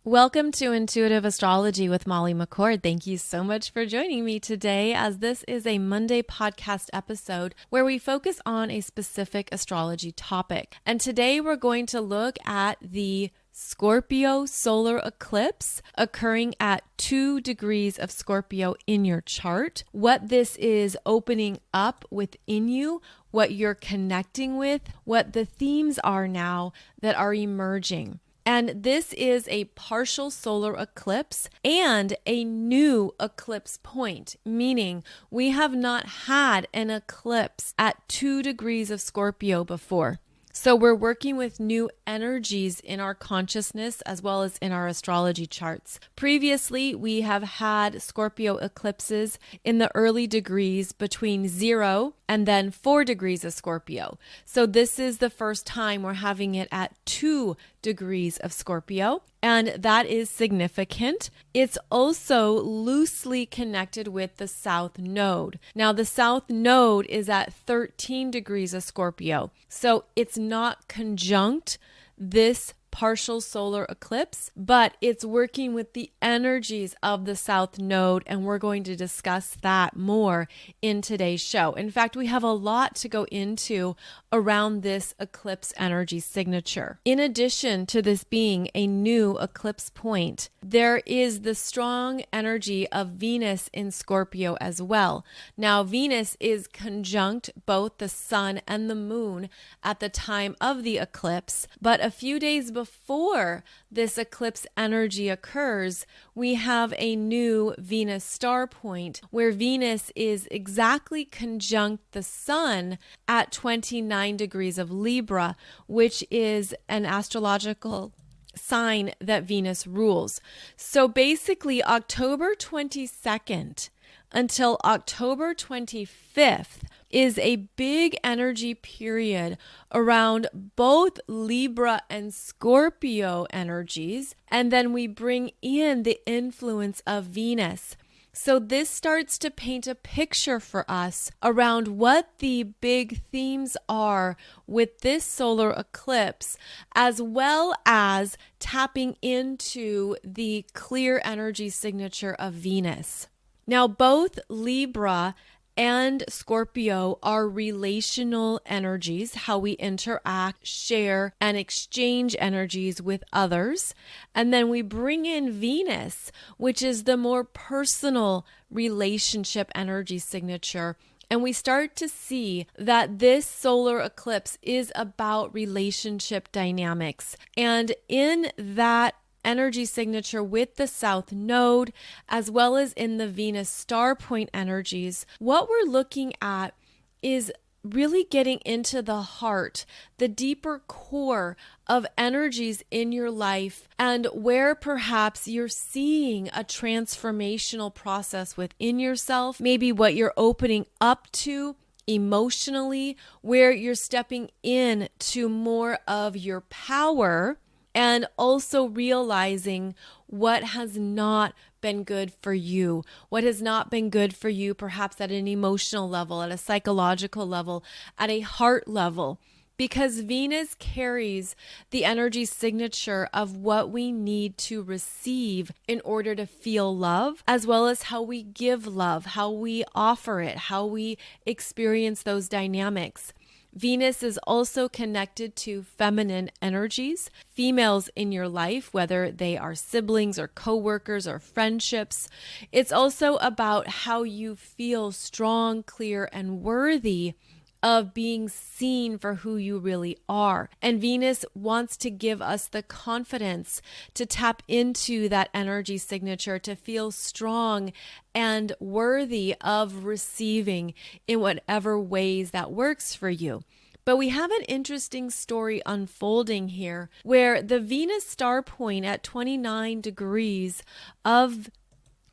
Welcome to Intuitive Astrology with Molly McCord. Thank you so much for joining me today, as this is a Monday podcast episode where we focus on a specific astrology topic. And today we're going to look at the Scorpio Solar Eclipse occurring at 2 degrees of Scorpio in your chart, what this is opening up within you, what you're connecting with, what the themes are now that are emerging. And this is a partial solar eclipse and a new eclipse point, meaning we have not had an eclipse at 2 degrees of Scorpio before. So we're working with new energies in our consciousness as well as in our astrology charts. Previously, we have had Scorpio eclipses in the early degrees between 0 and then 4 degrees of Scorpio. So this is the first time we're having it at 2 degrees of Scorpio, and that is significant. It's also loosely connected with the South Node. Now, the South Node is at 13 degrees of Scorpio, so it's not conjunct this partial solar eclipse, but it's working with the energies of the South Node, and we're going to discuss that more in today's show. In fact, we have a lot to go into around this eclipse energy signature. In addition to this being a new eclipse point, there is the strong energy of Venus in Scorpio as well. Now, Venus is conjunct both the sun and the moon at the time of the eclipse, but a few days before this eclipse energy occurs, we have a new Venus star point where Venus is exactly conjunct the sun at 29 degrees of Libra, which is an astrological sign that Venus rules. So basically, October 22nd until October 25th is a big energy period around both Libra and Scorpio energies, and then we bring in the influence of Venus. So this starts to paint a picture for us around what the big themes are with this solar eclipse, as well as tapping into the clear energy signature of Venus. Now, both Libra and Scorpio are relational energies, how we interact, share, and exchange energies with others. And then we bring in Venus, which is the more personal relationship energy signature. And we start to see that this solar eclipse is about relationship dynamics. And in that energy signature with the South Node, as well as in the Venus star point energies, what we're looking at is really getting into the heart, the deeper core of energies in your life, and where perhaps you're seeing a transformational process within yourself, maybe what you're opening up to emotionally, where you're stepping in to more of your power, and also realizing what has not been good for you, what has not been good for you, perhaps at an emotional level, at a psychological level, at a heart level, because Venus carries the energy signature of what we need to receive in order to feel love, as well as how we give love, how we offer it, how we experience those dynamics. Venus is also connected to feminine energies, females in your life, whether they are siblings or coworkers or friendships. It's also about how you feel strong, clear, and worthy of being seen for who you really are. And Venus wants to give us the confidence to tap into that energy signature, to feel strong and worthy of receiving in whatever ways that works for you. But we have an interesting story unfolding here where the Venus star point at 29 degrees of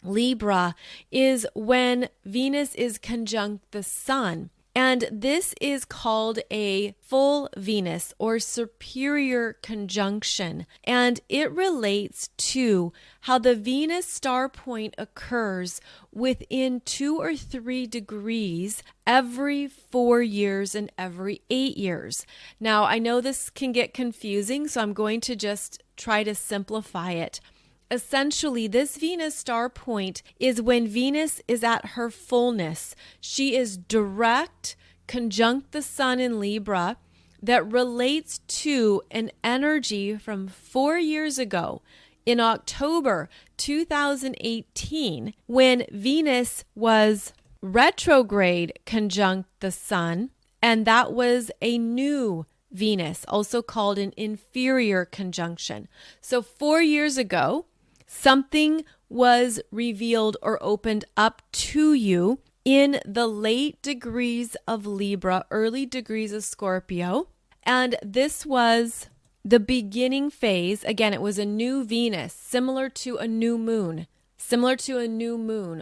Libra is when Venus is conjunct the sun. And this is called a full Venus or superior conjunction. And it relates to how the Venus star point occurs within 2 or 3 degrees every 4 years and every 8 years. Now, I know this can get confusing, so I'm going to just try to simplify it. essentially, this Venus star point is when Venus is at her fullness. She is direct, conjunct the sun in Libra, that relates to an energy from 4 years ago in October 2018, when Venus was retrograde conjunct the sun, and that was a new Venus, also called an inferior conjunction. So 4 years ago, something was revealed or opened up to you in the late degrees of Libra, early degrees of Scorpio. And this was the beginning phase. Again, it was a new Venus, similar to a new moon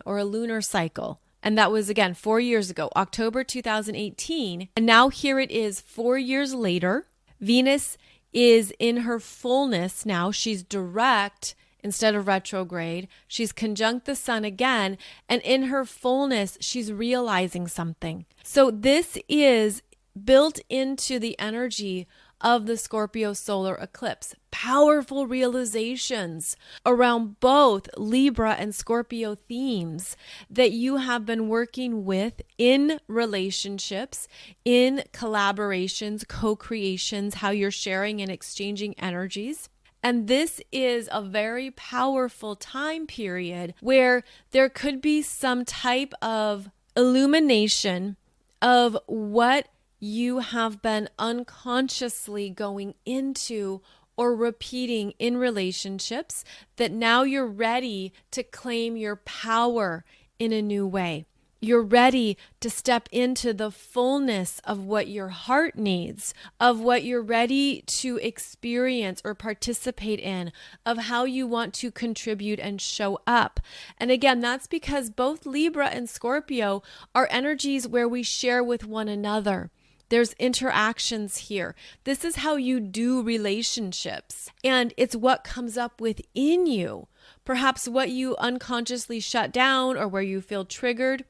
or a lunar cycle. And that was, again, 4 years ago, October 2018. And now here it is 4 years later. Venus is in her fullness now. She's direct instead of retrograde. She's conjunct the sun again. And in her fullness, she's realizing something. So this is built into the energy of the Scorpio solar eclipse. Powerful realizations around both Libra and Scorpio themes that you have been working with in relationships, in collaborations, co-creations, how you're sharing and exchanging energies. And this is a very powerful time period where there could be some type of illumination of what you have been unconsciously going into or repeating in relationships, that now you're ready to claim your power in a new way. You're ready to step into the fullness of what your heart needs, of what you're ready to experience or participate in, of how you want to contribute and show up. And again, that's because both Libra and Scorpio are energies where we share with one another. There's interactions here. This is how you do relationships. And it's what comes up within you. Perhaps what you unconsciously shut down, or where you feel triggered,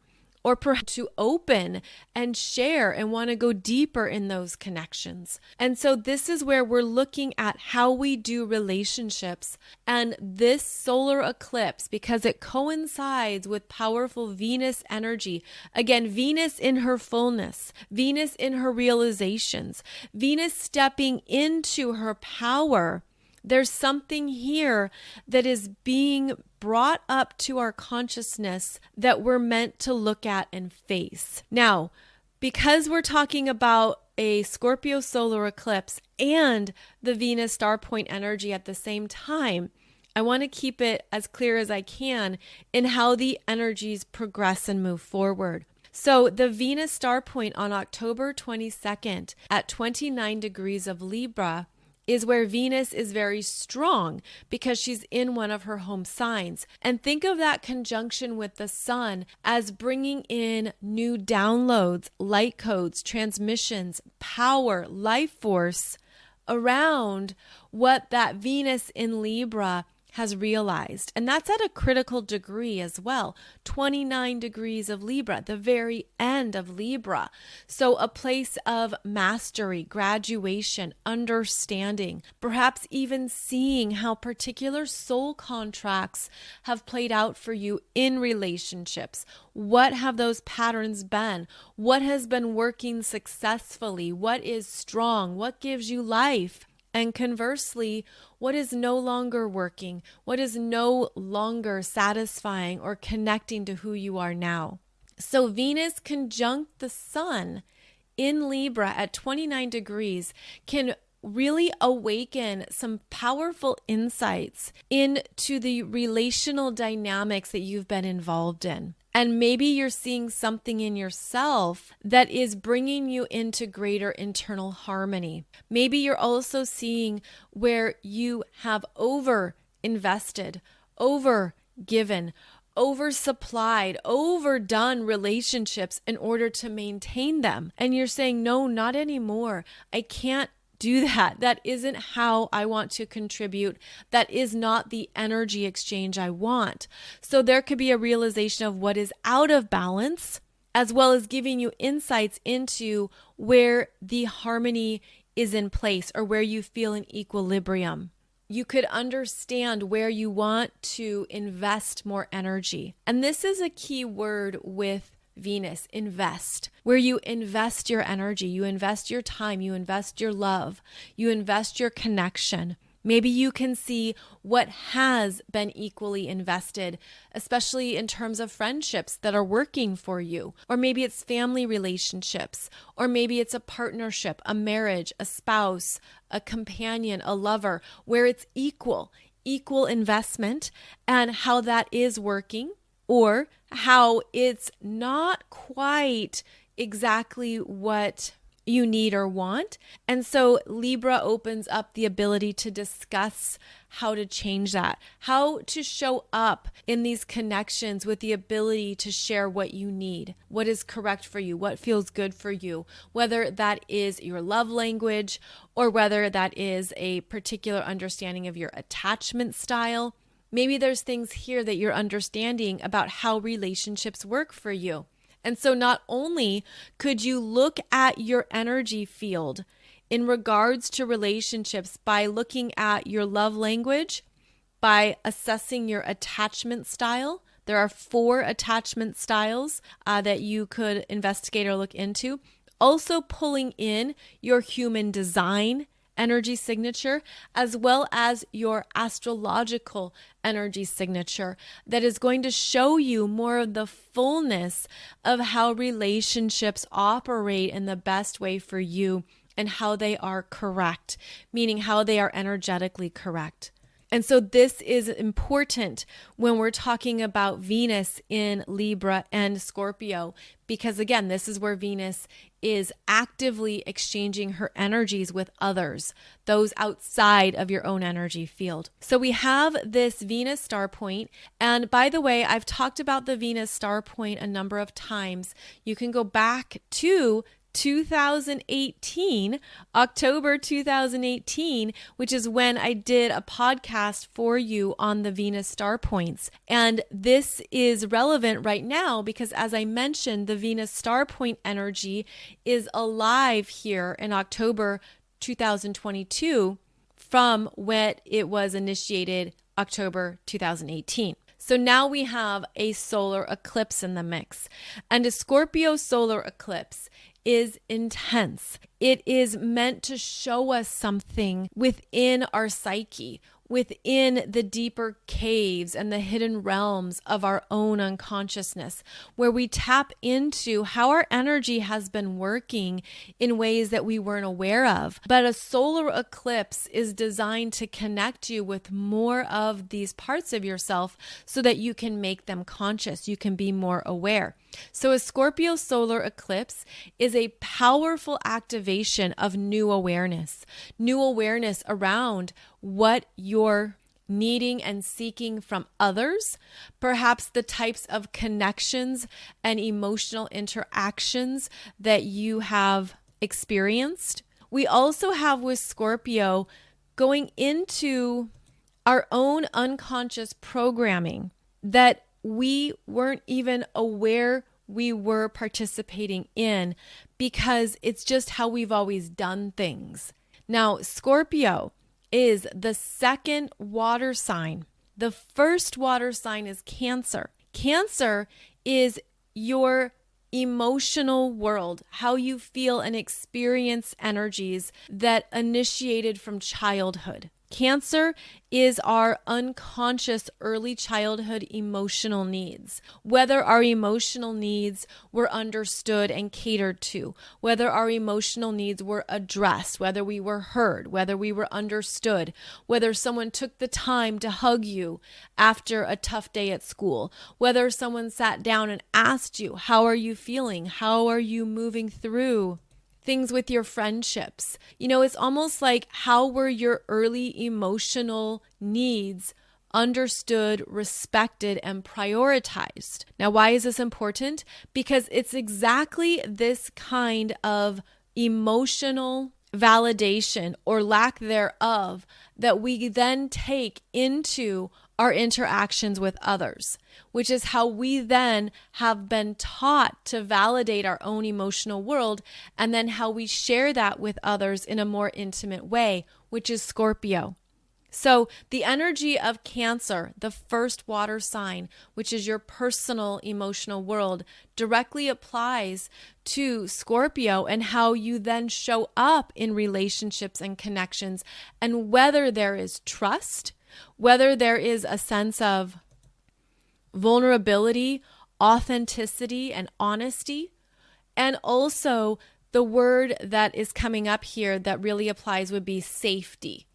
or perhaps to open and share and want to go deeper in those connections. And so this is where we're looking at how we do relationships. And this solar eclipse, because it coincides with powerful Venus energy, again, Venus in her fullness, Venus in her realizations, Venus stepping into her power. There's something here that is being brought up to our consciousness that we're meant to look at and face. Now, because we're talking about a Scorpio solar eclipse and the Venus star point energy at the same time, I want to keep it as clear as I can in how the energies progress and move forward. So the Venus star point on October 22nd at 29 degrees of Libra is where Venus is very strong because she's in one of her home signs. And think of that conjunction with the sun as bringing in new downloads, light codes, transmissions, power, life force around what that Venus in Libra has realized. And that's at a critical degree as well. 29 degrees of Libra, the very end of Libra. So a place of mastery, graduation, understanding, perhaps even seeing how particular soul contracts have played out for you in relationships. What have those patterns been? What has been working successfully? What is strong? What gives you life? And conversely, what is no longer working? What is no longer satisfying or connecting to who you are now? So Venus conjunct the sun in Libra at 29 degrees can really awaken some powerful insights into the relational dynamics that you've been involved in. And maybe you're seeing something in yourself that is bringing you into greater internal harmony. Maybe you're also seeing where you have over-invested, over-given, oversupplied, overdone relationships in order to maintain them. And you're saying, no, not anymore. I can't do that. That isn't how I want to contribute. That is not the energy exchange I want. So there could be a realization of what is out of balance, as well as giving you insights into where the harmony is in place or where you feel an equilibrium. you could understand where you want to invest more energy. And this is a key word with Venus, invest, where you invest your energy, you invest your time, you invest your love, you invest your connection. Maybe you can see what has been equally invested, especially in terms of friendships that are working for you. Or maybe it's family relationships, or maybe it's a partnership, a marriage, a spouse, a companion, a lover, where it's equal investment, and how that is working, or how it's not quite exactly what you need or want. And so Libra opens up the ability to discuss how to change that, how to show up in these connections with the ability to share what you need, what is correct for you, what feels good for you, whether that is your love language or whether that is a particular understanding of your attachment style. Maybe there's things here that you're understanding about how relationships work for you. And so not only could you look at your energy field in regards to relationships by looking at your love language, by assessing your attachment style. There are 4 attachment styles that you could investigate or look into. Also pulling in your human design energy signature, as well as your astrological energy signature, that is going to show you more of the fullness of how relationships operate in the best way for you and how they are correct, meaning how they are energetically correct. And so this is important when we're talking about Venus in Libra and Scorpio, because again, this is where Venus is actively exchanging her energies with others, those outside of your own energy field. So we have this Venus star point. And by the way, I've talked about the Venus star point a number of times. You can go back to 2018, October 2018, which is when I did a podcast for you on the Venus star points. And this is relevant right now because, as I mentioned, the Venus star point energy is alive here in October 2022 from when it was initiated October 2018. So now we have a solar eclipse in the mix, and a Scorpio solar eclipse is intense. It is meant to show us something within our psyche, within the deeper caves and the hidden realms of our own unconsciousness, where we tap into how our energy has been working in ways that we weren't aware of. But a solar eclipse is designed to connect you with more of these parts of yourself so that you can make them conscious, you can be more aware. So a Scorpio solar eclipse is a powerful activation of new awareness around what you're needing and seeking from others, perhaps the types of connections and emotional interactions that you have experienced. We also have with Scorpio going into our own unconscious programming that we weren't even aware we were participating in, because it's just how we've always done things. Now, Scorpio is the second water sign. The first water sign is Cancer. Cancer is your emotional world, how you feel and experience energies that initiated from childhood. Cancer is our unconscious early childhood emotional needs. Whether our emotional needs were understood and catered to, whether our emotional needs were addressed, whether we were heard, whether we were understood, whether someone took the time to hug you after a tough day at school, whether someone sat down and asked you, how are you feeling? How are you moving through things with your friendships? You know, it's almost like, how were your early emotional needs understood, respected, and prioritized? Now, why is this important? Because it's exactly this kind of emotional validation or lack thereof that we then take into our interactions with others, which is how we then have been taught to validate our own emotional world, and then how we share that with others in a more intimate way, which is Scorpio. So the energy of Cancer, the first water sign, which is your personal emotional world, directly applies to Scorpio and how you then show up in relationships and connections, and whether there is trust, whether there is a sense of vulnerability, authenticity, and honesty. And also the word that is coming up here that really applies would be safety.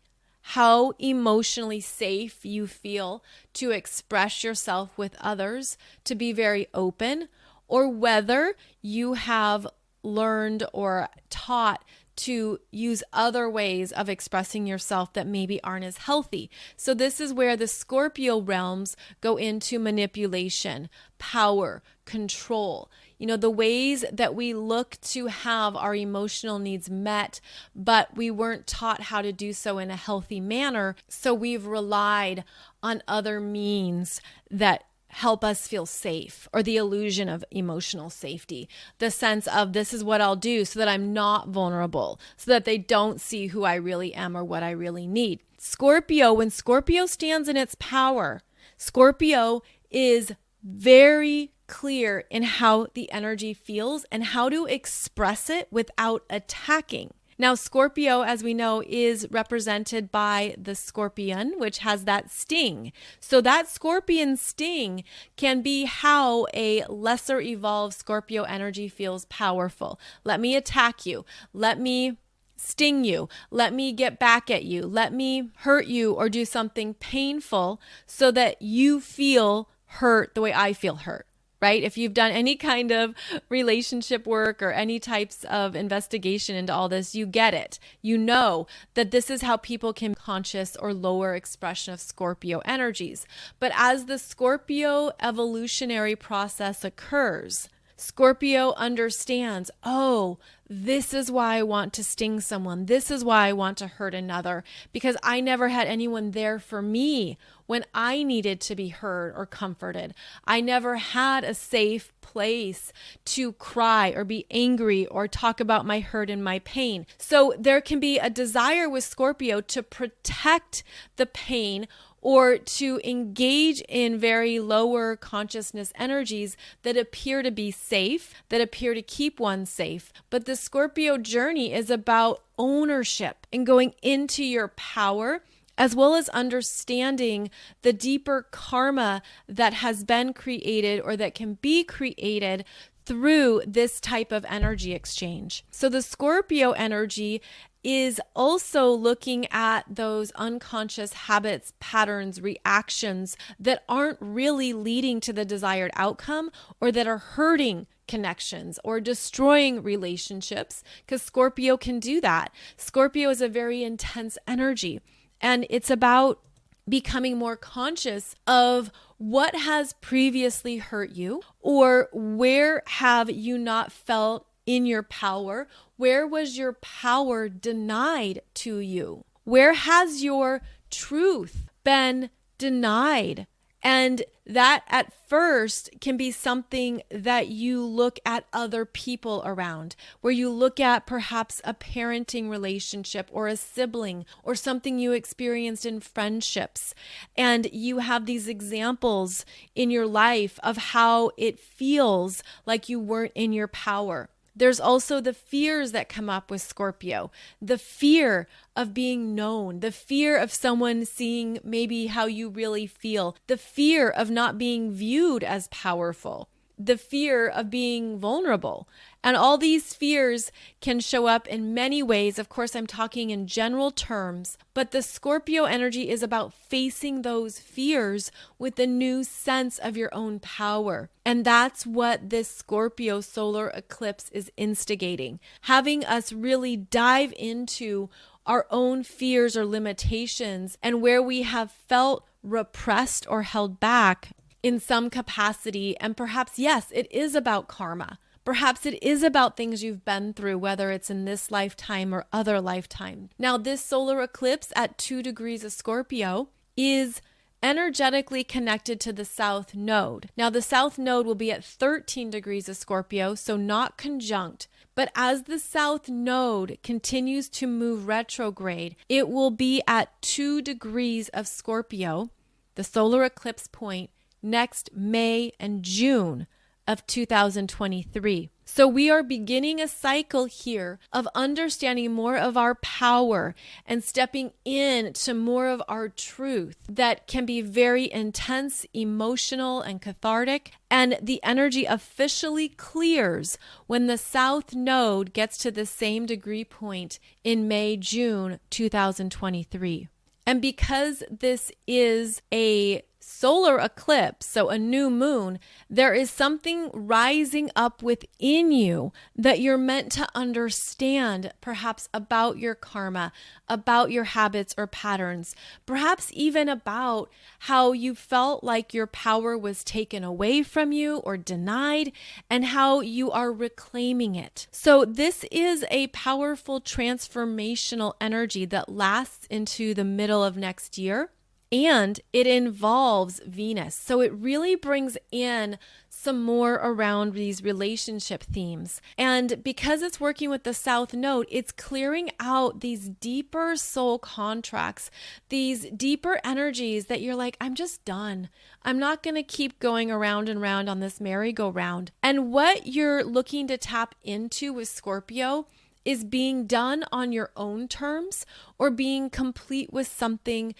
How emotionally safe you feel to express yourself with others, to be very open, or whether you have learned or taught to use other ways of expressing yourself that maybe aren't as healthy. So this is where the Scorpio realms go into manipulation, power, control. The ways that we look to have our emotional needs met, but we weren't taught how to do so in a healthy manner. So we've relied on other means that help us feel safe, or the illusion of emotional safety, the sense of this is what I'll do so that I'm not vulnerable, so that they don't see who I really am or what I really need. Scorpio, when Scorpio stands in its power, Scorpio is very clear in how the energy feels and how to express it without attacking. Now, Scorpio, as we know, is represented by the scorpion, which has that sting. So that scorpion sting can be how a lesser evolved Scorpio energy feels powerful. Let me attack you. Let me sting you. Let me get back at you. Let me hurt you or do something painful so that you feel hurt the way I feel hurt. Right? If you've done any kind of relationship work or any types of investigation into all this, you get it. You know that this is how people can conscious or lower expression of Scorpio energies. But as the Scorpio evolutionary process occurs, Scorpio understands, oh, this is why I want to sting someone. This is why I want to hurt another, because I never had anyone there for me when I needed to be heard or comforted. I never had a safe place to cry or be angry or talk about my hurt and my pain. So there can be a desire with Scorpio to protect the pain or to engage in very lower consciousness energies that appear to be safe, that appear to keep one safe. But the Scorpio journey is about ownership and going into your power, as well as understanding the deeper karma that has been created or that can be created through this type of energy exchange. So the Scorpio energy is also looking at those unconscious habits, patterns, reactions that aren't really leading to the desired outcome, or that are hurting connections or destroying relationships, because Scorpio can do that. Scorpio is a very intense energy, and it's about becoming more conscious of what has previously hurt you, or where have you not felt in your power? Where was your power denied to you? Where has your truth been denied? And that at first can be something that you look at other people around, where you look at perhaps a parenting relationship or a sibling or something you experienced in friendships. And you have these examples in your life of how it feels like you weren't in your power. There's also the fears that come up with Scorpio, the fear of being known, the fear of someone seeing maybe how you really feel, the fear of not being viewed as powerful, the fear of being vulnerable. And all these fears can show up in many ways. Of course, I'm talking in general terms, but the Scorpio energy is about facing those fears with a new sense of your own power. And that's what this Scorpio solar eclipse is instigating, having us really dive into our own fears or limitations, and where we have felt repressed or held back in some capacity. And perhaps, yes, it is about karma. Perhaps it is about things you've been through, whether it's in this lifetime or other lifetime. Now, this solar eclipse at 2 degrees of Scorpio is energetically connected to the South Node. Now, the South Node will be at 13 degrees of Scorpio, so not conjunct, But as the South Node continues to move retrograde, it will be at 2 degrees of Scorpio, the solar eclipse point, next May and June of 2023. So we are beginning a cycle here of understanding more of our power and stepping into more of our truth that can be very intense, emotional, and cathartic. And the energy officially clears when the South Node gets to the same degree point in May, June 2023. And because this is a solar eclipse, so a new moon, there is something rising up within you that you're meant to understand, perhaps about your karma, about your habits or patterns, perhaps even about how you felt like your power was taken away from you or denied, and how you are reclaiming it. So this is a powerful transformational energy that lasts into the middle of next year. And it involves Venus. So it really brings in some more around these relationship themes. And because it's working with the South Node, it's clearing out these deeper soul contracts, these deeper energies that you're like, I'm just done. I'm not going to keep going around and round on this merry-go-round. And what you're looking to tap into with Scorpio is being done on your own terms or being complete with something,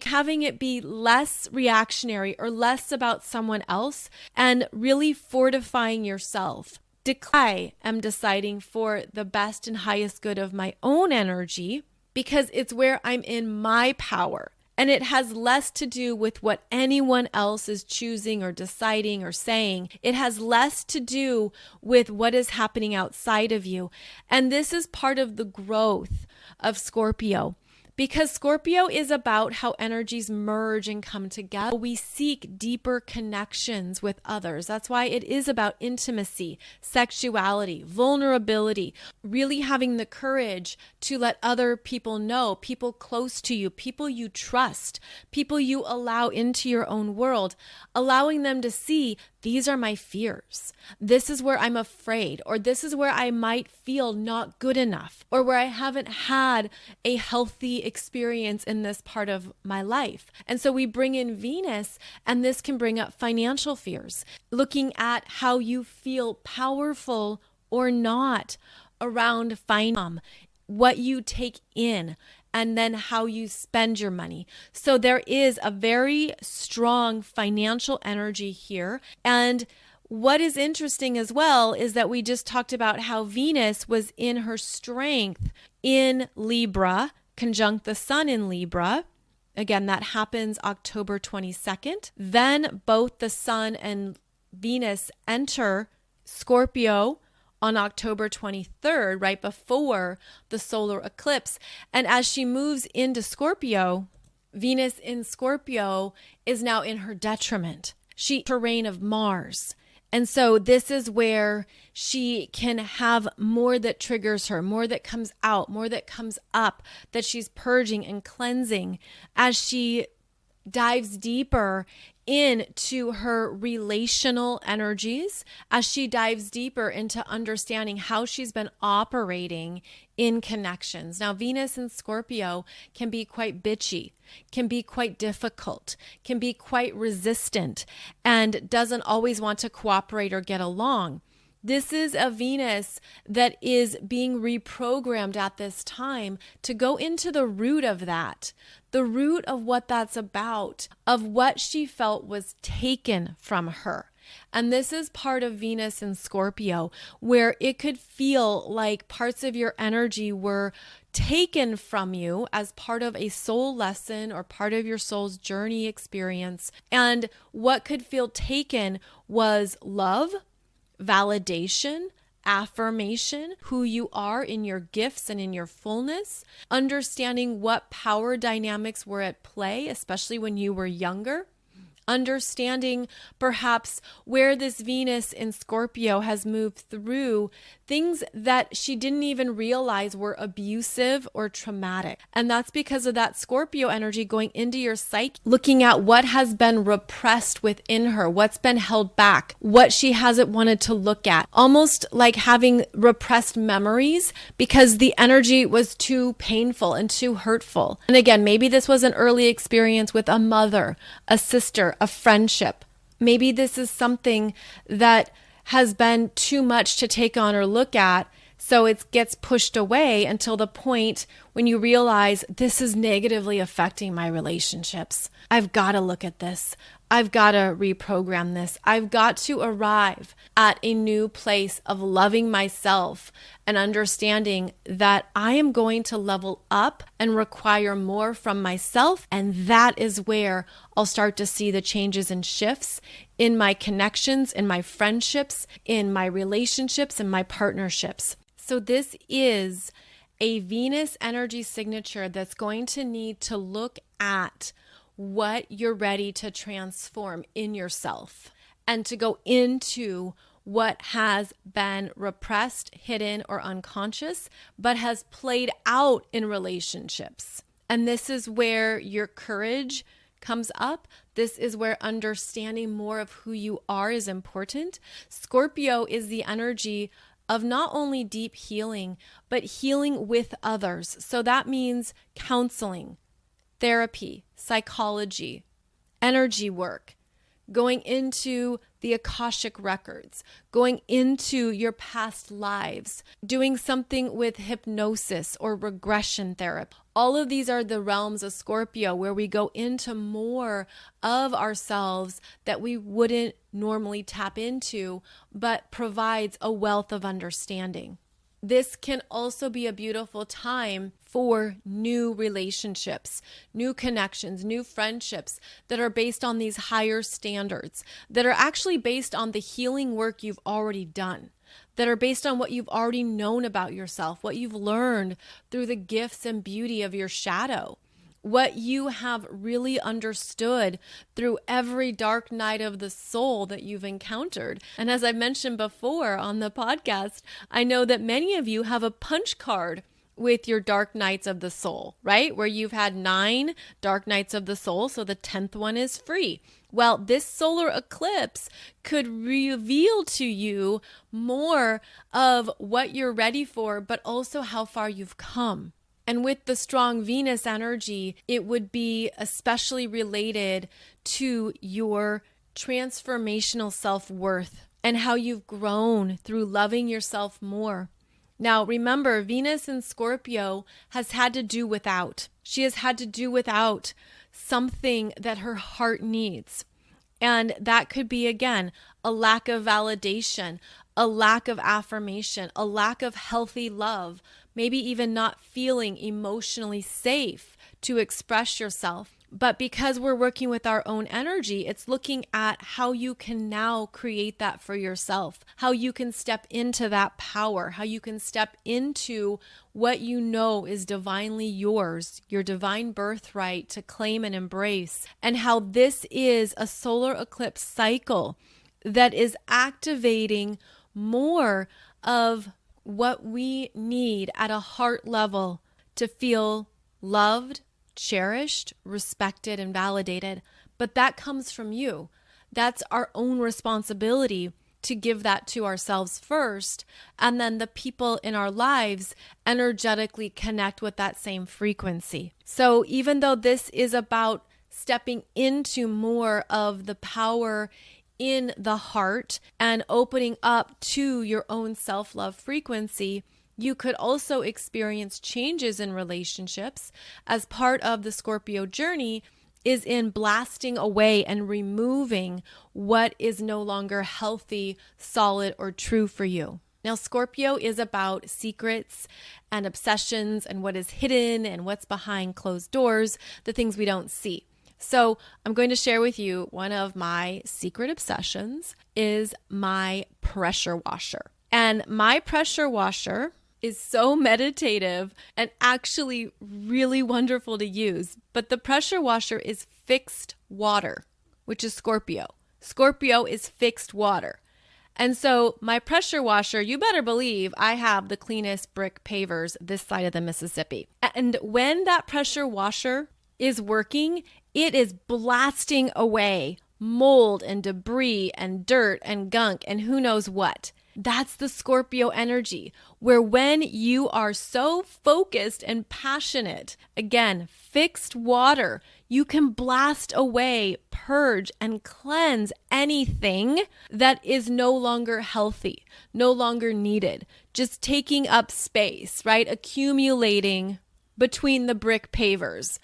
having it be less reactionary or less about someone else and really fortifying yourself. I am deciding for the best and highest good of my own energy because it's where I'm in my power. And it has less to do with what anyone else is choosing or deciding or saying. It has less to do with what is happening outside of you. And this is part of the growth of Scorpio. Because Scorpio is about how energies merge and come together. We seek deeper connections with others. That's why it is about intimacy, sexuality, vulnerability, really having the courage to let other people know, people close to you, people you trust, people you allow into your own world, allowing them to see these are my fears. This is where I'm afraid, or this is where I might feel not good enough, or where I haven't had a healthy experience in this part of my life. And so we bring in Venus, and this can bring up financial fears, looking at how you feel powerful or not around finance, what you take in, and then how you spend your money. So there is a very strong financial energy here. And what is interesting as well is that we just talked about how Venus was in her strength in Libra, conjunct the sun in Libra. Again, that happens October 22nd. Then both the sun and Venus enter Scorpio on October 23rd, right before the solar eclipse. And as she moves into Scorpio, Venus in Scorpio is now in her detriment. Terrain of Mars. And so this is where she can have more that triggers her, more that comes out, more that comes up, that she's purging and cleansing as she dives deeper into her relational energies, as she dives deeper into understanding how she's been operating in connections. Now, Venus in Scorpio can be quite bitchy, can be quite difficult, can be quite resistant, and doesn't always want to cooperate or get along. This is a Venus that is being reprogrammed at this time to go into the root of that, the root of what that's about, of what she felt was taken from her. And this is part of Venus in Scorpio, where it could feel like parts of your energy were taken from you as part of a soul lesson or part of your soul's journey experience. And what could feel taken was love, validation, affirmation, who you are in your gifts and in your fullness, understanding what power dynamics were at play, especially when you were younger, understanding perhaps where this Venus in Scorpio has moved through things that she didn't even realize were abusive or traumatic. And that's because of that Scorpio energy going into your psyche, looking at what has been repressed within her, what's been held back, what she hasn't wanted to look at, almost like having repressed memories because the energy was too painful and too hurtful. And again, maybe this was an early experience with a mother, a sister, a friendship. Maybe this is something that has been too much to take on or look at, so it gets pushed away until the point when you realize this is negatively affecting my relationships. I've got to look at this. I've got to reprogram this. I've got to arrive at a new place of loving myself and understanding that I am going to level up and require more from myself. And that is where I'll start to see the changes and shifts in my connections, in my friendships, in my relationships, and my partnerships. So this is a Venus energy signature that's going to need to look at what you're ready to transform in yourself and to go into what has been repressed, hidden, or unconscious, but has played out in relationships. And this is where your courage comes up. This is where understanding more of who you are is important. Scorpio is the energy of not only deep healing, but healing with others. So that means counseling, therapy, psychology, energy work, going into the Akashic records, going into your past lives, doing something with hypnosis or regression therapy. All of these are the realms of Scorpio where we go into more of ourselves that we wouldn't normally tap into, but provides a wealth of understanding. This can also be a beautiful time for new relationships, new connections, new friendships that are based on these higher standards, that are actually based on the healing work you've already done, that are based on what you've already known about yourself, what you've learned through the gifts and beauty of your shadow, what you have really understood through every dark night of the soul that you've encountered. And as I mentioned before on the podcast, I know that many of you have a punch card with your dark nights of the soul, right? Where you've had 9 dark nights of the soul, so the 10th one is free. Well, this solar eclipse could reveal to you more of what you're ready for, but also how far you've come. And with the strong Venus energy, it would be especially related to your transformational self-worth and how you've grown through loving yourself more. Now, remember, Venus in Scorpio has had to do without. She has had to do without something that her heart needs. And that could be, again, a lack of validation, a lack of affirmation, a lack of healthy love, maybe even not feeling emotionally safe to express yourself. But because we're working with our own energy, it's looking at how you can now create that for yourself, how you can step into that power, how you can step into what you know is divinely yours, your divine birthright to claim and embrace, and how this is a solar eclipse cycle that is activating more of what we need at a heart level to feel loved, cherished, respected, and validated. But that comes from you. That's our own responsibility to give that to ourselves first, and then the people in our lives energetically connect with that same frequency. So even though this is about stepping into more of the power in the heart and opening up to your own self-love frequency, you could also experience changes in relationships as part of the Scorpio journey is in blasting away and removing what is no longer healthy, solid, or true for you. Now, Scorpio is about secrets and obsessions and what is hidden and what's behind closed doors, the things we don't see. So I'm going to share with you one of my secret obsessions is my pressure washer. And my pressure washer is so meditative and actually really wonderful to use. But the pressure washer is fixed water, which is Scorpio. Scorpio is fixed water. And so my pressure washer, you better believe I have the cleanest brick pavers this side of the Mississippi. And when that pressure washer is working, it is blasting away mold and debris and dirt and gunk and who knows what. That's the Scorpio energy, where when you are so focused and passionate, again, fixed water, you can blast away, purge, and cleanse anything that is no longer healthy, no longer needed, just taking up space, right? Accumulating between the brick pavers.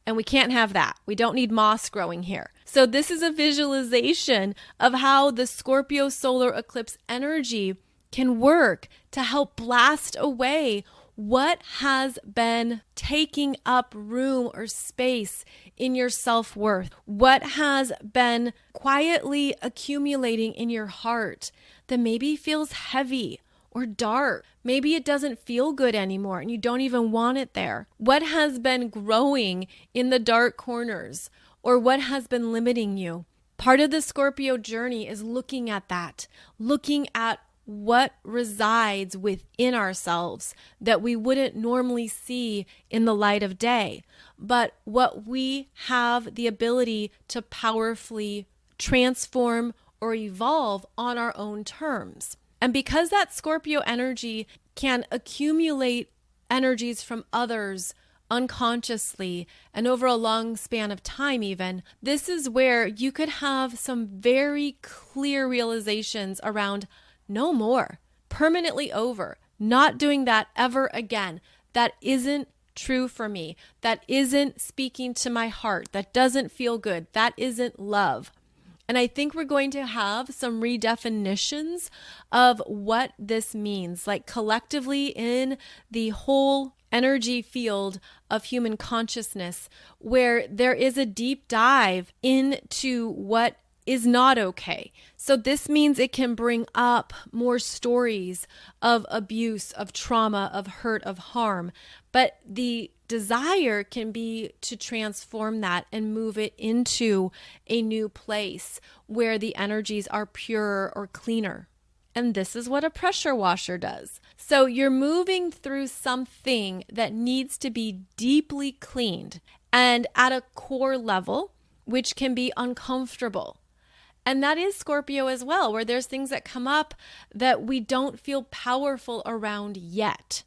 And we can't have that. We don't need moss growing here. So this is a visualization of how the Scorpio solar eclipse energy can work to help blast away what has been taking up room or space in your self-worth, what has been quietly accumulating in your heart that maybe feels heavy or dark. Maybe it doesn't feel good anymore and you don't even want it there. What has been growing in the dark corners or what has been limiting you? Part of the Scorpio journey is looking at that, looking at what resides within ourselves that we wouldn't normally see in the light of day, but what we have the ability to powerfully transform or evolve on our own terms. And because that Scorpio energy can accumulate energies from others unconsciously and over a long span of time even, this is where you could have some very clear realizations around no more, permanently over, not doing that ever again. That isn't true for me. That isn't speaking to my heart. That doesn't feel good. That isn't love. And I think we're going to have some redefinitions of what this means, like collectively in the whole energy field of human consciousness, where there is a deep dive into what is not okay. So this means it can bring up more stories of abuse, of trauma, of hurt, of harm. But the desire can be to transform that and move it into a new place where the energies are purer or cleaner. And this is what a pressure washer does. So you're moving through something that needs to be deeply cleaned and at a core level, which can be uncomfortable. And that is Scorpio as well, where there's things that come up that we don't feel powerful around yet.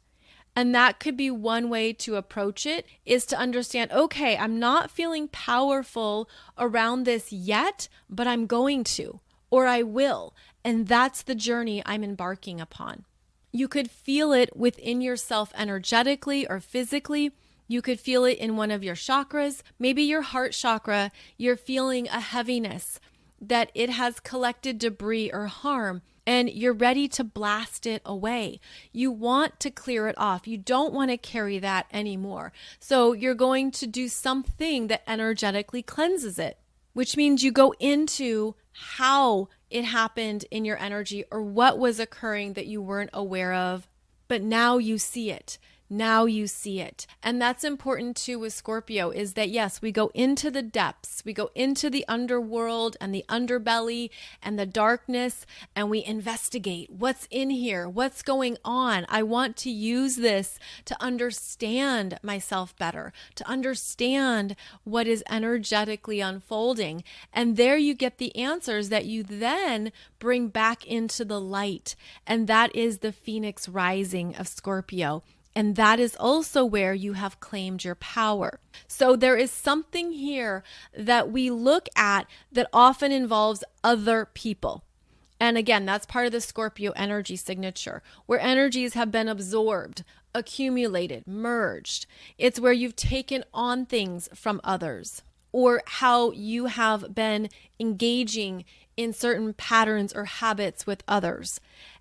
And that could be one way to approach it, is to understand, okay, I'm not feeling powerful around this yet, but I'm going to, or I will. And that's the journey I'm embarking upon. You could feel it within yourself energetically or physically. You could feel it in one of your chakras, maybe your heart chakra. You're feeling a heaviness, that it has collected debris or harm, and you're ready to blast it away. You want to clear it off. You don't want to carry that anymore. So you're going to do something that energetically cleanses it, which means you go into how it happened in your energy or what was occurring that you weren't aware of, but now you see it. Now you see it. And that's important too with Scorpio, is that yes, we go into the depths, we go into the underworld and the underbelly and the darkness, and we investigate what's in here, what's going on. I want to use this to understand myself better, to understand what is energetically unfolding. And there you get the answers that you then bring back into the light. And that is the Phoenix rising of Scorpio. And that is also where you have claimed your power. So there is something here that we look at that often involves other people. And again, that's part of the Scorpio energy signature, where energies have been absorbed, accumulated, merged. It's where you've taken on things from others, or how you have been engaging in certain patterns or habits with others.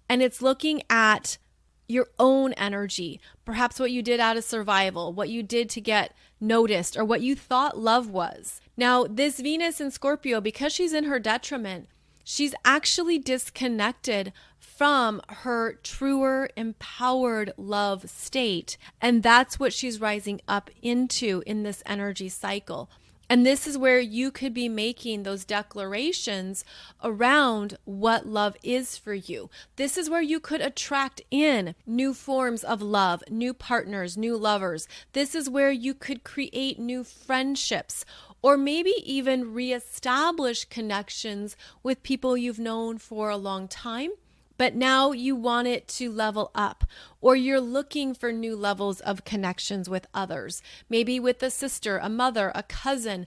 And it's looking at your own energy, perhaps what you did out of survival, what you did to get noticed, or what you thought love was. Now, this Venus in Scorpio, because she's in her detriment, she's actually disconnected from her truer, empowered love state. And that's what she's rising up into in this energy cycle. And this is where you could be making those declarations around what love is for you. This is where you could attract in new forms of love, new partners, new lovers. This is where you could create new friendships, or maybe even reestablish connections with people you've known for a long time, but now you want it to level up, or you're looking for new levels of connections with others, maybe with a sister, a mother, a cousin,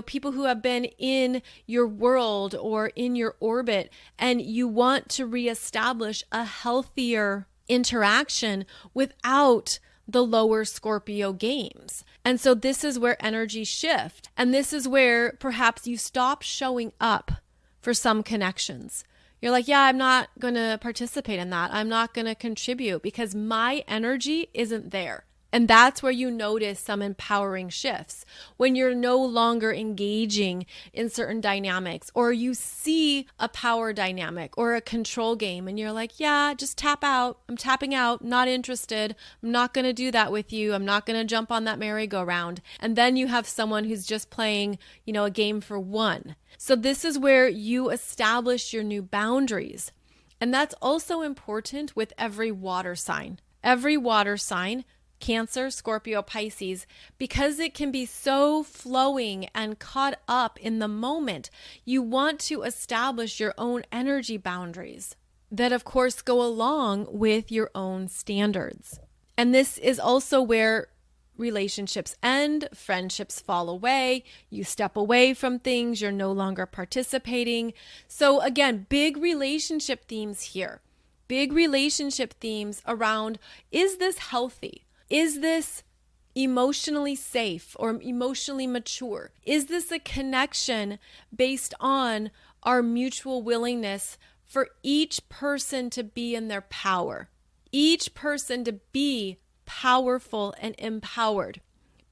people who have been in your world or in your orbit, and you want to reestablish a healthier interaction without the lower Scorpio games. And so this is where energies shift. And this is where perhaps you stop showing up for some connections. You're like, yeah, I'm not going to participate in that. I'm not going to contribute because my energy isn't there. And that's where you notice some empowering shifts when you're no longer engaging in certain dynamics, or you see a power dynamic or a control game and you're like, yeah, just tap out. I'm tapping out, not interested. I'm not going to do that with you. I'm not going to jump on that merry-go-round. And then you have someone who's just playing, a game for one. So this is where you establish your new boundaries. And that's also important with every water sign. Every water sign, Cancer, Scorpio, Pisces, because it can be so flowing and caught up in the moment, you want to establish your own energy boundaries that, of course, go along with your own standards. And this is also where relationships end, friendships fall away, you step away from things, you're no longer participating. So again, big relationship themes here. Big relationship themes around, is this healthy? Is this emotionally safe or emotionally mature? Is this a connection based on our mutual willingness for each person to be in their power? Each person to be powerful and empowered.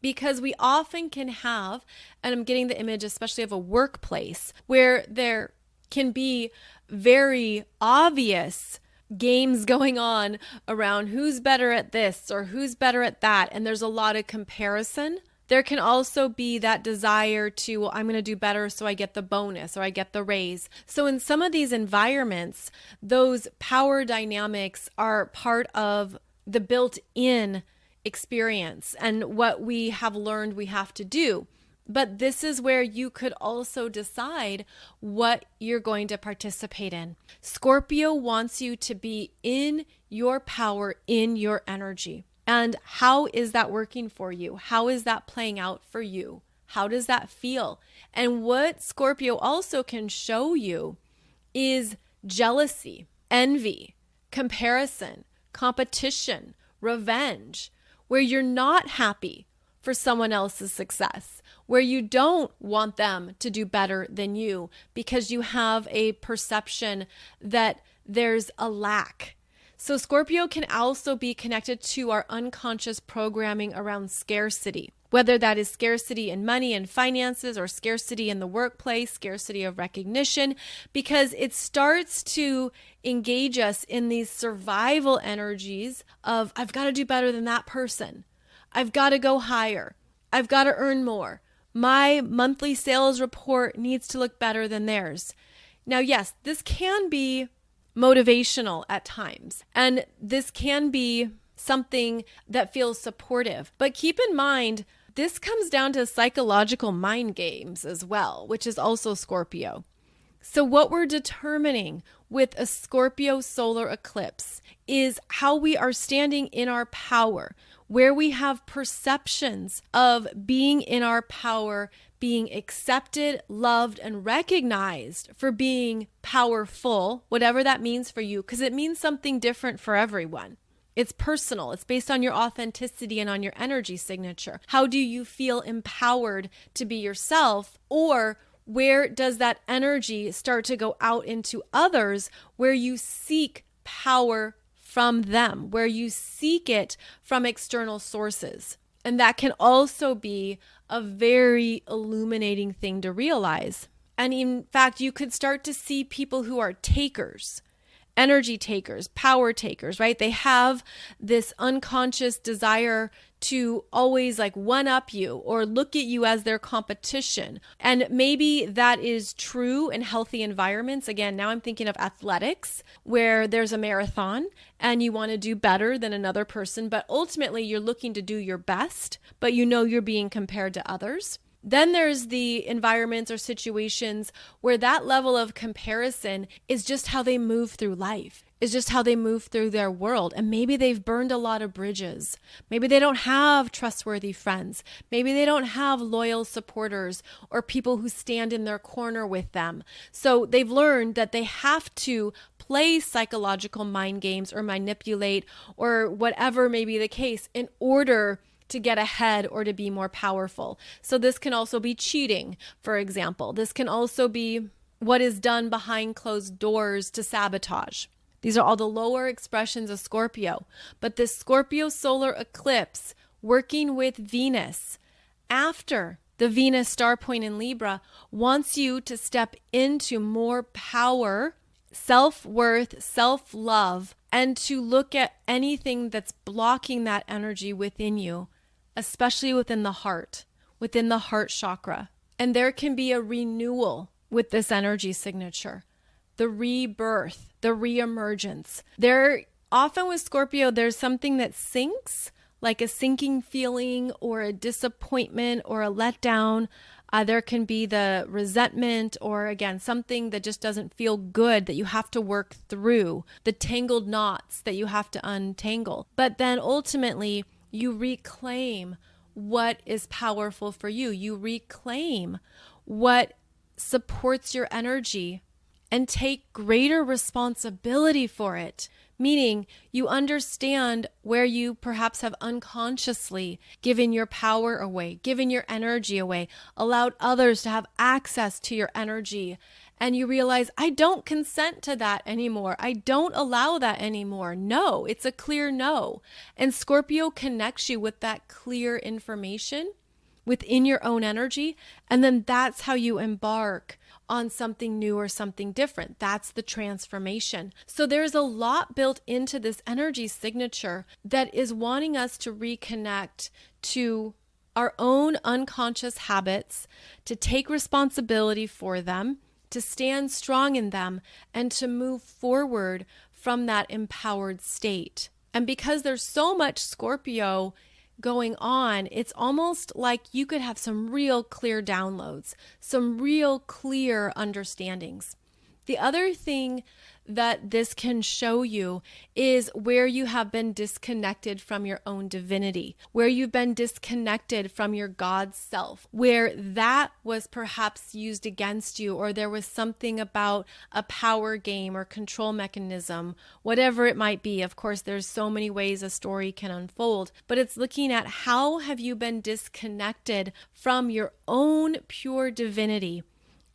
Because we often can have, and I'm getting the image especially of a workplace, where there can be very obvious games going on around who's better at this or who's better at that, and there's a lot of comparison. There can also be that desire to, well, I'm going to do better so I get the bonus or I get the raise. So in some of these environments, those power dynamics are part of the built-in experience and what we have learned we have to do. But this is where you could also decide what you're going to participate in. Scorpio wants you to be in your power, in your energy. And how is that working for you? How is that playing out for you? How does that feel? And what Scorpio also can show you is jealousy, envy, comparison, competition, revenge, where you're not happy for someone else's success, where you don't want them to do better than you because you have a perception that there's a lack. So Scorpio can also be connected to our unconscious programming around scarcity, whether that is scarcity in money and finances or scarcity in the workplace, scarcity of recognition, because it starts to engage us in these survival energies of, I've got to do better than that person. I've got to go higher. I've got to earn more. My monthly sales report needs to look better than theirs. Now, yes, this can be motivational at times, and this can be something that feels supportive. But keep in mind, this comes down to psychological mind games as well, which is also Scorpio. So what we're determining with a Scorpio solar eclipse is how we are standing in our power, where we have perceptions of being in our power, being accepted, loved, and recognized for being powerful, whatever that means for you, because it means something different for everyone. It's personal. It's based on your authenticity and on your energy signature. How do you feel empowered to be yourself? Or where does that energy start to go out into others, where you seek power from them, where you seek it from external sources? And that can also be a very illuminating thing to realize. And in fact, you could start to see people who are takers, energy takers, power takers, right? They have this unconscious desire to always like one up you or look at you as their competition. And maybe that is true in healthy environments. Again, now I'm thinking of athletics where there's a marathon and you want to do better than another person, but ultimately you're looking to do your best, but you know you're being compared to others. Then there's the environments or situations where that level of comparison is just how they move through life, is just how they move through their world. And maybe they've burned a lot of bridges. Maybe they don't have trustworthy friends. Maybe they don't have loyal supporters or people who stand in their corner with them. So they've learned that they have to play psychological mind games or manipulate or whatever may be the case in order to get ahead or to be more powerful. So this can also be cheating, for example. This can also be what is done behind closed doors to sabotage. These are all the lower expressions of Scorpio. But this Scorpio solar eclipse working with Venus after the Venus star point in Libra wants you to step into more power, self-worth, self-love, and to look at anything that's blocking that energy within you, especially within the heart chakra. And there can be a renewal with this energy signature, the rebirth, the reemergence. There, often with Scorpio, there's something that sinks, like a sinking feeling or a disappointment or a letdown. There can be the resentment or, again, something that just doesn't feel good that you have to work through, the tangled knots that you have to untangle. But then ultimately, you reclaim what is powerful for you. You reclaim what supports your energy and take greater responsibility for it. Meaning you understand where you perhaps have unconsciously given your power away, given your energy away, allowed others to have access to your energy. And you realize, I don't consent to that anymore. I don't allow that anymore. No, it's a clear no. And Scorpio connects you with that clear information within your own energy. And then that's how you embark on something new or something different. That's the transformation. So there's a lot built into this energy signature that is wanting us to reconnect to our own unconscious habits, to take responsibility for them, to stand strong in them, and to move forward from that empowered state. And because there's so much Scorpio going on, it's almost like you could have some real clear downloads, some real clear understandings. The other thing that this can show you is where you have been disconnected from your own divinity, where you've been disconnected from your God self, where that was perhaps used against you, or there was something about a power game or control mechanism, whatever it might be. Of course, there's so many ways a story can unfold, but it's looking at how have you been disconnected from your own pure divinity,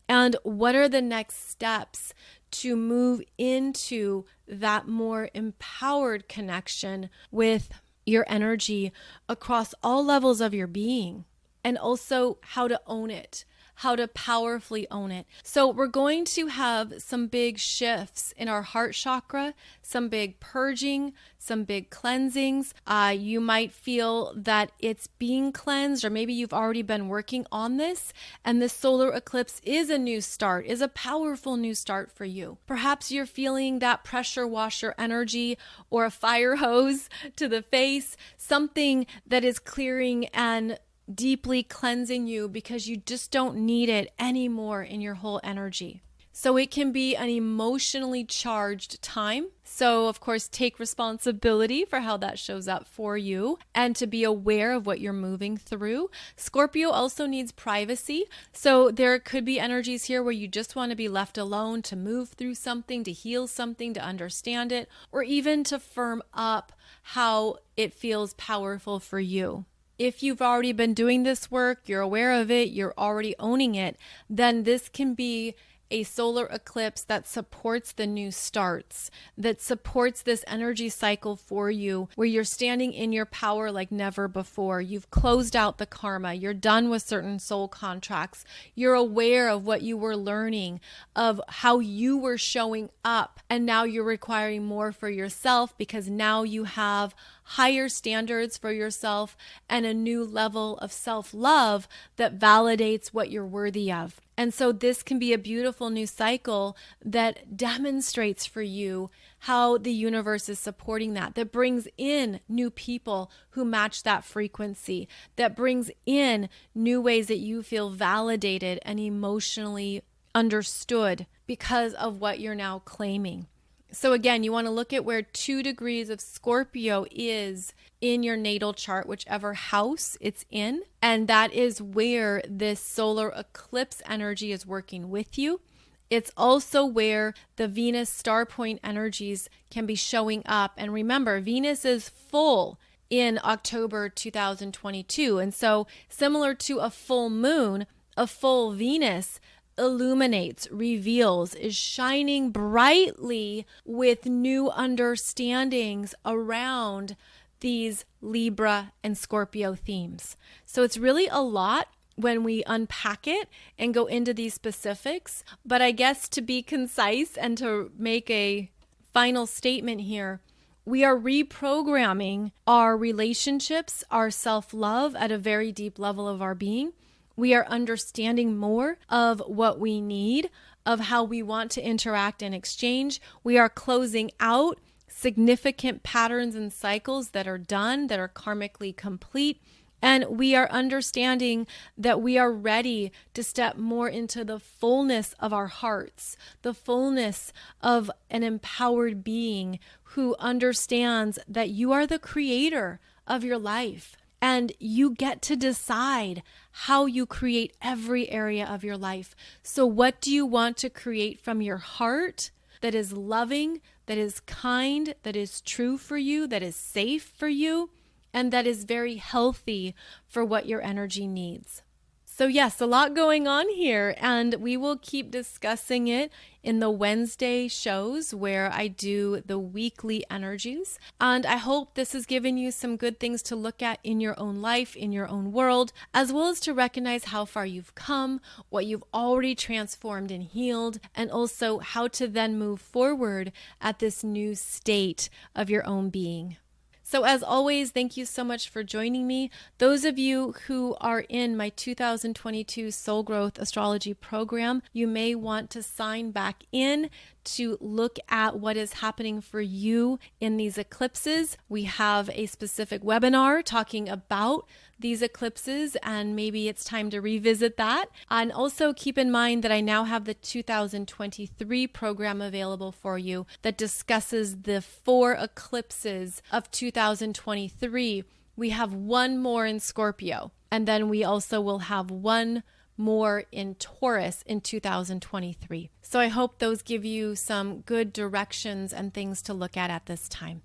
and what are the next steps to move into that more empowered connection with your energy across all levels of your being, and also how to own it, how to powerfully own it. So we're going to have some big shifts in our heart chakra, some big purging, some big cleansings. You might feel that it's being cleansed, or maybe you've already been working on this, and this solar eclipse is a new start, is a powerful new start for you. Perhaps you're feeling that pressure washer energy or a fire hose to the face, something that is clearing and deeply cleansing you because you just don't need it anymore in your whole energy. So it can be an emotionally charged time. So of course, take responsibility for how that shows up for you and to be aware of what you're moving through. Scorpio also needs privacy. So there could be energies here where you just want to be left alone to move through something, to heal something, to understand it, or even to firm up how it feels powerful for you. If you've already been doing this work, you're aware of it, you're already owning it, then this can be a solar eclipse that supports the new starts, that supports this energy cycle for you, where you're standing in your power like never before. You've closed out the karma. You're done with certain soul contracts. You're aware of what you were learning, of how you were showing up. And now you're requiring more for yourself because now you have higher standards for yourself and a new level of self-love that validates what you're worthy of. And so this can be a beautiful new cycle that demonstrates for you how the universe is supporting that, that brings in new people who match that frequency, that brings in new ways that you feel validated and emotionally understood because of what you're now claiming. So again, you want to look at where 2 degrees of Scorpio is in your natal chart, whichever house it's in. And that is where this solar eclipse energy is working with you. It's also where the Venus star point energies can be showing up. And remember, Venus is full in October 2022. And so similar to a full moon, a full Venus illuminates, reveals, is shining brightly with new understandings around these Libra and Scorpio themes. So it's really a lot when we unpack it and go into these specifics. But I guess to be concise and to make a final statement here, we are reprogramming our relationships, our self-love at a very deep level of our being. We are understanding more of what we need, of how we want to interact and exchange. We are closing out significant patterns and cycles that are done, that are karmically complete. And we are understanding that we are ready to step more into the fullness of our hearts, the fullness of an empowered being who understands that you are the creator of your life. And you get to decide how you create every area of your life. So what do you want to create from your heart that is loving, that is kind, that is true for you, that is safe for you, and that is very healthy for what your energy needs? So yes, a lot going on here, and we will keep discussing it in the Wednesday shows where I do the weekly energies. And I hope this has given you some good things to look at in your own life, in your own world, as well as to recognize how far you've come, what you've already transformed and healed, and also how to then move forward at this new state of your own being. So as always, thank you so much for joining me. Those of you who are in my 2022 Soul Growth Astrology program, you may want to sign back in to look at what is happening for you in these eclipses. We have a specific webinar talking about these eclipses, and maybe it's time to revisit that. And also keep in mind that I now have the 2023 program available for you that discusses the 4 eclipses of 2023. We have one more in Scorpio, and then we also will have one more in Taurus in 2023. So I hope those give you some good directions and things to look at this time.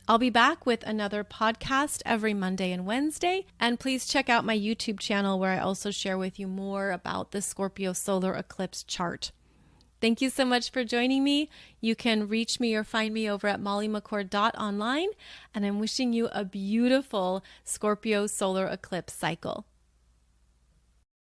I'll be back with another podcast every Monday and Wednesday. And please check out my YouTube channel where I also share with you more about the Scorpio Solar Eclipse chart. Thank you so much for joining me. You can reach me or find me over at mollymccord.online. And I'm wishing you a beautiful Scorpio Solar Eclipse cycle.